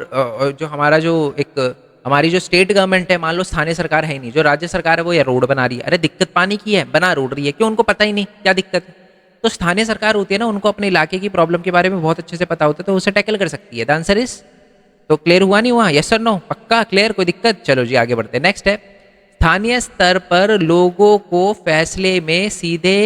जो हमारा जो एक हमारी जो स्टेट गवर्नमेंट है, मान लो स्थानीय सरकार है ही नहीं, जो राज्य सरकार है वो ये रोड बना रही है। अरे दिक्कत पानी की है, बना रोड रही है, क्यों? उनको पता ही नहीं क्या दिक्कत है। तो स्थानीय सरकार होती है ना, उनको अपने इलाके की प्रॉब्लम के बारे में बहुत अच्छे से पता होता है, तो उसे टैकल कर सकती है। द आंसर इज, तो क्लियर हुआ नहीं हुआ? यस और नो? पक्का क्लियर, कोई दिक्कत? चलो जी आगे बढ़ते हैं। नेक्स्ट है, स्थानीय स्तर पर लोगों को फैसले में सीधे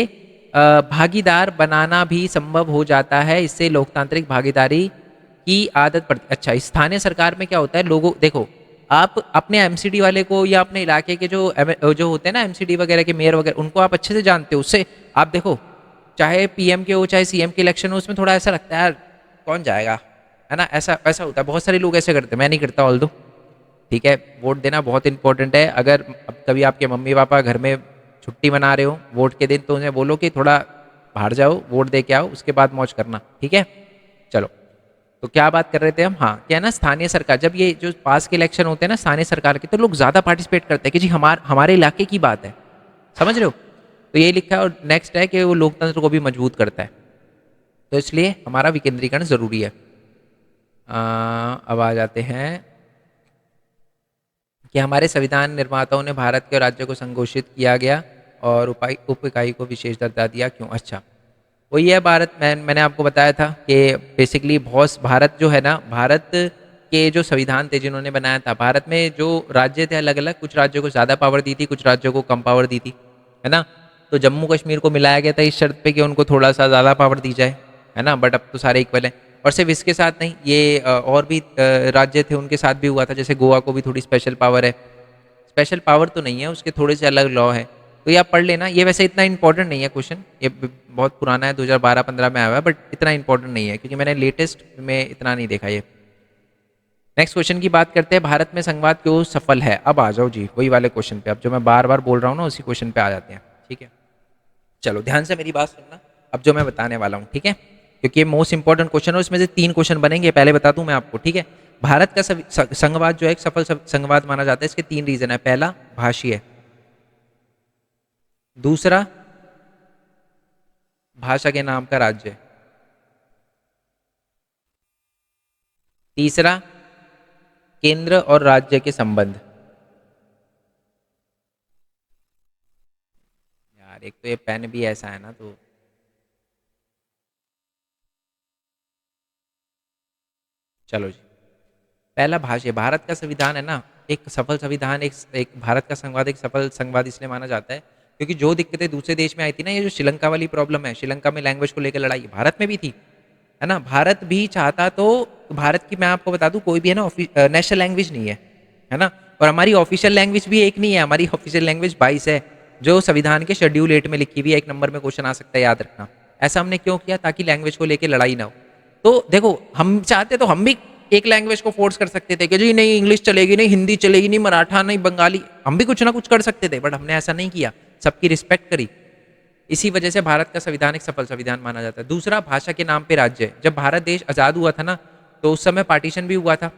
भागीदार बनाना भी संभव हो जाता है। इससे लोकतांत्रिक भागीदारी की आदत पड़ती। अच्छा, स्थानीय सरकार में क्या होता है, लोगों, देखो, आप अपने एमसीडी वाले को या अपने इलाके के जो होते हैं ना एमसीडी वगैरह के मेयर वगैरह, उनको आप अच्छे से जानते हो। उससे आप देखो, चाहे पीएम के हो चाहे सीएम के इलेक्शन हो, उसमें थोड़ा ऐसा लगता है यार कौन जाएगा, है ना, ऐसा ऐसा होता है। बहुत सारे लोग ऐसे करते हैं, मैं नहीं करता ऑल दो। ठीक है, वोट देना बहुत इंपॉर्टेंट है। अगर अब कभी आपके मम्मी पापा घर में छुट्टी मना रहे हो वोट के दिन, तो उन्हें बोलो कि थोड़ा बाहर जाओ, वोट दे के आओ, उसके बाद मौज करना। ठीक है, चलो, तो क्या बात कर रहे थे हम? हाँ, क्या है ना, स्थानीय सरकार, जब ये जो पास के इलेक्शन होते हैं ना स्थानीय सरकार के, तो लोग ज़्यादा पार्टिसिपेट करते हैं कि जी हमारे इलाके की बात है। समझ रहे हो? तो ये लिखा है। और नेक्स्ट है कि वो लोकतंत्र को भी मजबूत करता है, तो इसलिए हमारा विकेंद्रीकरण ज़रूरी है। अब आ जाते हैं कि हमारे संविधान निर्माताओं ने भारत के राज्य को संघोषित किया गया और उप इकाई को विशेष दर्जा दिया, क्यों? अच्छा, वही है भारत। मैंने आपको बताया था कि बेसिकली बहुत भारत जो है ना, भारत के जो संविधान थे जिन्होंने बनाया था, भारत में जो राज्य थे अलग अलग, कुछ राज्यों को ज़्यादा पावर दी थी, कुछ राज्यों को कम पावर दी थी, है ना। तो जम्मू कश्मीर को मिलाया गया था इस शर्त पे कि उनको थोड़ा सा ज़्यादा पावर दी जाए, है ना, बट अब तो सारे इक्वल हैं। और सिर्फ इसके साथ नहीं, ये और भी राज्य थे उनके साथ भी हुआ था। जैसे गोवा को भी थोड़ी स्पेशल पावर है, स्पेशल पावर तो नहीं है, उसके थोड़े से अलग लॉ है। तो ये आप पढ़ लेना। ये वैसे इतना इंपॉर्टेंट नहीं है क्वेश्चन, ये बहुत पुराना है, 2012-15 में आया हुआ है, बट इतना इंपॉर्टेंट नहीं है क्योंकि मैंने लेटेस्ट में इतना नहीं देखा ये। नेक्स्ट क्वेश्चन की बात करते हैं, भारत में संघवाद क्यों सफल है। अब आ जाओ जी वही वाले क्वेश्चन पे, अब जो मैं बार बार बोल रहा हूँ ना उसी क्वेश्चन पे आ जाते हैं। ठीक है, चलो ध्यान से मेरी बात सुनना, अब जो मैं बताने वाला हूँ, ठीक है, क्योंकि ये मोस्ट इंपॉर्टेंट क्वेश्चन है। उसमें से 3 क्वेश्चन बनेंगे, पहले बता दूं मैं आपको। ठीक है, भारत का संघवाद जो है एक सफल संघवाद माना जाता है। इसके 3 रीजन है। पहला, भाषीय। दूसरा, भाषा के नाम का राज्य। तीसरा, केंद्र और राज्य के संबंध। यार एक तो ये पेन भी ऐसा है ना, तो चलो जी। पहला भाष्य, भारत का संविधान है ना, एक सफल संविधान, एक भारत का संवाद एक सफल संवाद इसलिए माना जाता है क्योंकि जो दिक्कतें दूसरे देश में आई थी ना, ये जो श्रीलंका वाली प्रॉब्लम है, श्रीलंका में लैंग्वेज को लेकर लड़ाई भारत में भी थी, है ना। भारत भी चाहता तो, भारत की मैं आपको बता दूं, कोई भी है ना नेशनल लैंग्वेज नहीं है ना। और हमारी ऑफिशियल लैंग्वेज भी एक नहीं है, हमारी ऑफिशियल लैंग्वेज 22 है, जो संविधान के शेड्यूल 8 में लिखी हुई है। एक नंबर में क्वेश्चन आ सकता है, याद रखना। ऐसा हमने क्यों किया? ताकि लैंग्वेज को लेकर लड़ाई ना हो। तो देखो, हम चाहते तो हम भी एक लैंग्वेज को फोर्स कर सकते थे कि जी नहीं इंग्लिश चलेगी, नहीं हिंदी चलेगी, नहीं मराठा, नहीं बंगाली, हम भी कुछ ना कुछ कर सकते थे, बट हमने ऐसा नहीं किया, सबकी रिस्पेक्ट करी। इसी वजह से भारत का संविधान एक सफल संविधान माना जाता है। दूसरा, भाषा के नाम पे राज्य। जब भारत देश आज़ाद हुआ था ना, तो उस समय पार्टीशन भी हुआ था,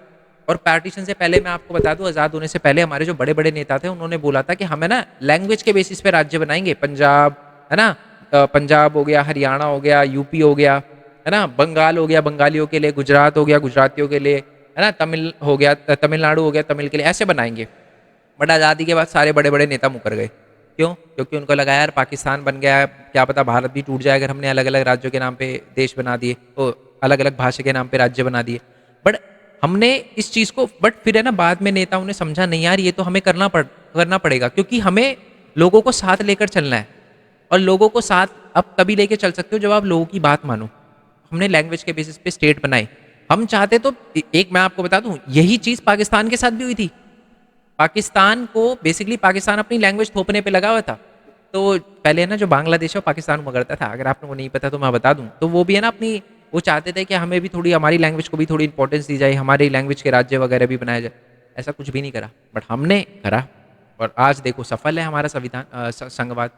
और पार्टीशन से पहले मैं आपको बता दूं, आज़ाद होने से पहले हमारे जो बड़े बड़े नेता थे, उन्होंने बोला था कि हमें ना लैंग्वेज के बेसिस पे राज्य बनाएंगे। पंजाब, है ना, पंजाब हो गया, हरियाणा हो गया, यूपी हो गया, है ना, बंगाल हो गया बंगालियों के लिए, गुजरात हो गया गुजरातियों के लिए, है ना, तमिल हो गया, तमिलनाडु हो गया तमिल के लिए, ऐसे बनाएंगे। बट आज़ादी के बाद सारे बड़े बड़े नेता मुकर गए। क्यों? क्योंकि उनको लगा यार पाकिस्तान बन गया, क्या पता भारत भी टूट जाए अगर हमने अलग अलग राज्यों के नाम पे देश बना दिए, तो अलग अलग भाषा के नाम पे राज्य बना दिए। बट हमने इस चीज़ को, बट फिर है ना, बाद में नेताओं ने समझा नहीं यार, ये तो हमें करना पड़ेगा, क्योंकि हमें लोगों को साथ लेकर चलना है। और लोगों को साथ अब तभी लेके चल सकते हो जब आप लोगों की बात मानो। हमने लैंग्वेज के बेसिस पे स्टेट बनाई। हम चाहते तो, एक मैं आपको बता दूं, यही चीज़ पाकिस्तान के साथ भी हुई थी। पाकिस्तान को बेसिकली, पाकिस्तान अपनी लैंग्वेज थोपने पे लगा हुआ था। तो पहले ना जो बांग्लादेश और पाकिस्तान हुआ करता था, अगर आपको नहीं पता तो मैं बता दूं, तो वो भी है ना अपनी, वो चाहते थे कि हमें भी थोड़ी, हमारी लैंग्वेज को भी थोड़ी इंपॉर्टेंस दी जाए, हमारी लैंग्वेज के राज्य वगैरह भी बनाया जाए। ऐसा कुछ भी नहीं करा, बट हमने करा, और आज देखो सफल है हमारा संविधान, संघवाद।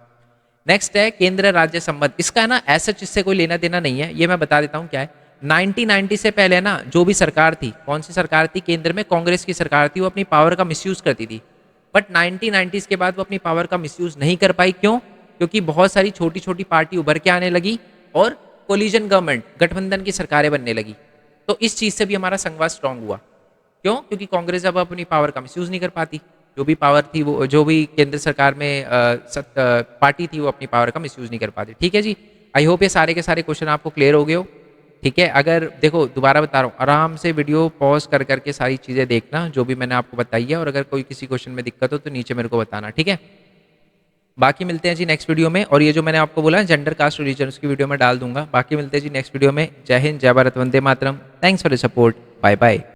नेक्स्ट है केंद्र राज्य संबंध। इसका है ना ऐसा इससे कोई लेना देना नहीं है, ये मैं बता देता हूँ क्या है। 1990 से पहले ना जो भी सरकार थी, कौन सी सरकार थी केंद्र में, कांग्रेस की सरकार थी, वो अपनी पावर का मिसयूज करती थी। बट 1990s के बाद वो अपनी पावर का मिसयूज नहीं कर पाई। क्यों? क्योंकि बहुत सारी छोटी छोटी पार्टी उभर के आने लगी, और कोलिजन गवर्नमेंट, गठबंधन की सरकारें बनने लगी। तो इस चीज से भी हमारा संघवाद स्ट्रांग हुआ। क्यों? क्योंकि कांग्रेस अब अपनी पावर का मिसयूज नहीं कर पाती। जो भी पावर थी, वो जो भी केंद्र सरकार में पार्टी थी, वो अपनी पावर का मिसयूज नहीं कर पाती। ठीक है जी। आई होप ये सारे के सारे क्वेश्चन आपको क्लियर हो गए हो। ठीक है, अगर देखो दोबारा बता रहा हूँ, आराम से वीडियो पॉज कर करके सारी चीज़ें देखना जो भी मैंने आपको बताई है, और अगर कोई किसी क्वेश्चन में दिक्कत हो तो नीचे मेरे को बताना, ठीक है। बाकी मिलते हैं जी नेक्स्ट वीडियो में, और ये जो मैंने आपको बोला जेंडर कास्ट रिलीजन, उसकी वीडियो में डाल दूंगा। बाकी मिलते हैं जी नेक्स्ट वीडियो में। जय हिंद, जय Bharat, Vande Mataram. Thanks for the support, bye bye.